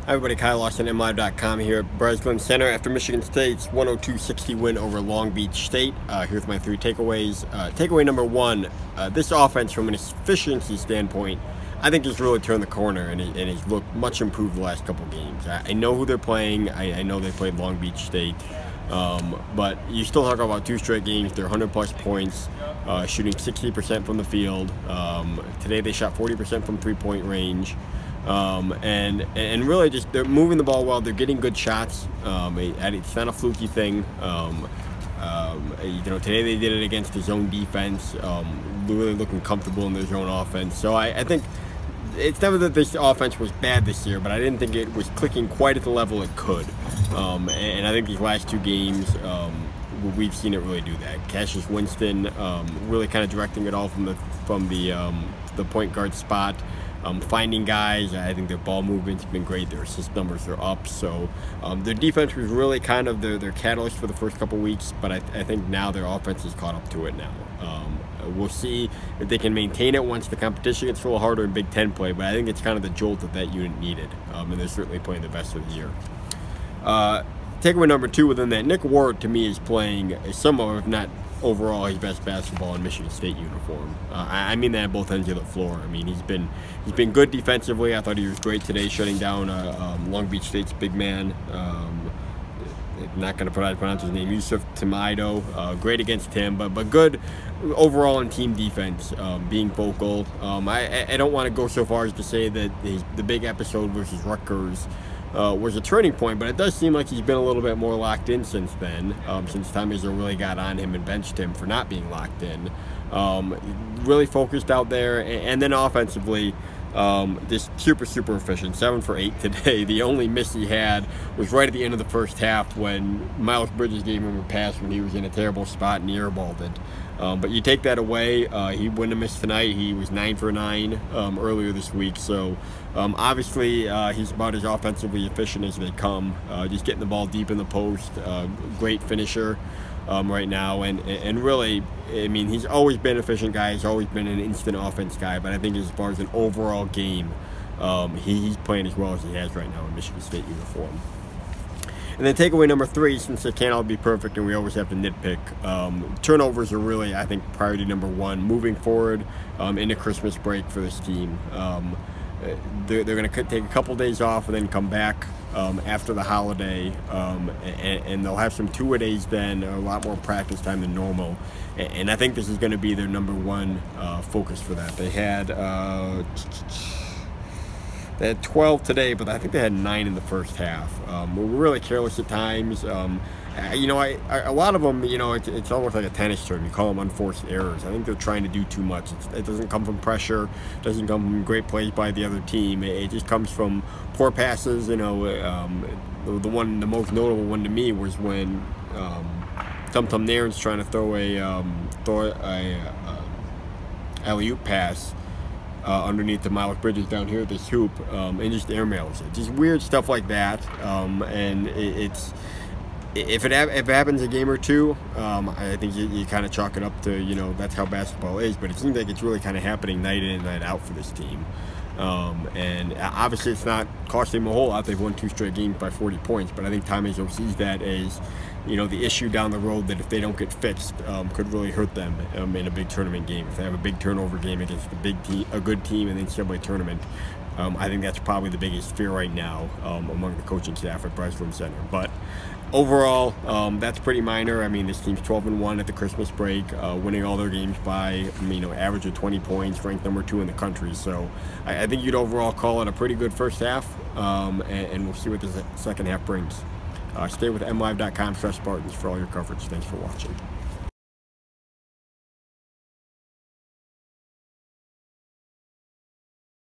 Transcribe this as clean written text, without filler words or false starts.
Hi everybody, KyleLaustin@MLive.com here at Breslin Center after Michigan State's 102-60 win over Long Beach State. Here's my three takeaways. Takeaway number one, this offense from an efficiency standpoint, I think has really turned the corner and has looked much improved the last couple games. I know who they're playing. I know they played Long Beach State. But you still talk about two straight games. They're 100-plus points, shooting 60% from the field. Today they shot 40% from three-point range. And really just they're moving the ball well. They're getting good shots. It's not a fluky thing. Today they did it against the zone defense, really looking comfortable in their zone offense. So I think it's never that this offense was bad this year, but I didn't think it was clicking quite at the level it could. And I think these last two games, we've seen it really do that. Cassius Winston really kind of directing it all from the point guard spot. Finding guys. I think their ball movement's been great. Their assist numbers are up. So their defense was really kind of their catalyst for the first couple weeks, but I think now their offense has caught up to it now. We'll see if they can maintain it once the competition gets a little harder in Big Ten play, but I think it's kind of the jolt that unit needed, and they're certainly playing the best of the year. Takeaway number two within that, Nick Ward to me is playing some of, if not overall, his best basketball in Michigan State uniform. I mean that at both ends of the floor. I mean he's been good defensively. I thought he was great today, shutting down Long Beach State's big man. Not going to pronounce his name, Yusuf Tamido. Great against him, but good overall in team defense, being vocal. I don't want to go so far as to say that the big episode versus Rutgers was a turning point, but it does seem like he's been a little bit more locked in since then, since Tom Izzo really got on him and benched him for not being locked in. Really focused out there, and then offensively, just super efficient. 7 for 8 today. The only miss he had was right at the end of the first half when Miles Bridges gave him a pass when he was in a terrible spot and he airballed it. But you take that away, he wouldn't have missed tonight. He was 9 for 9 earlier this week. So obviously he's about as offensively efficient as they come. Just getting the ball deep in the post. Great finisher right now. And really, I mean, he's always been an efficient guy. He's always been an instant offense guy. But I think as far as an overall game, he's playing as well as he has right now in Michigan State uniform. And then takeaway number three, since they can't all be perfect and we always have to nitpick, turnovers are really, I think, priority number one moving forward into Christmas break for this team. They're going to take a couple days off and then come back after the holiday, and they'll have some two-a-days then, a lot more practice time than normal. And I think this is going to be their number one focus for that. They had 12 today, but I think they had 9 in the first half. We're really careless at times. A lot of them, it's almost like a tennis term. You call them unforced errors. I think they're trying to do too much. It doesn't come from pressure. It doesn't come from great plays by the other team. It just comes from poor passes. The most notable one to me was when Tum Nairn's trying to throw a alley-oop pass underneath the Miles Bridges down here at this hoop, and just airmails it. Just weird stuff like that. And if it happens a game or two, I think you kind of chalk it up to, that's how basketball is. But it seems like it's really kind of happening night in and night out for this team. And obviously it's not costing them a whole lot. They've won 2 straight games by 40 points. But I think Tom Izzo sees that as, the issue down the road that if they don't get fixed, could really hurt them in a big tournament game. If they have a big turnover game against a good team in the NCAA tournament, I think that's probably the biggest fear right now among the coaching staff at Breslin Center. But overall, that's pretty minor. I mean, this team's 12-1 at the Christmas break, winning all their games by, average of 20 points, ranked number 2 in the country. So I think you'd overall call it a pretty good first half, and we'll see what the second half brings. Stay with MLive.com/Spartans for all your coverage. Thanks for watching.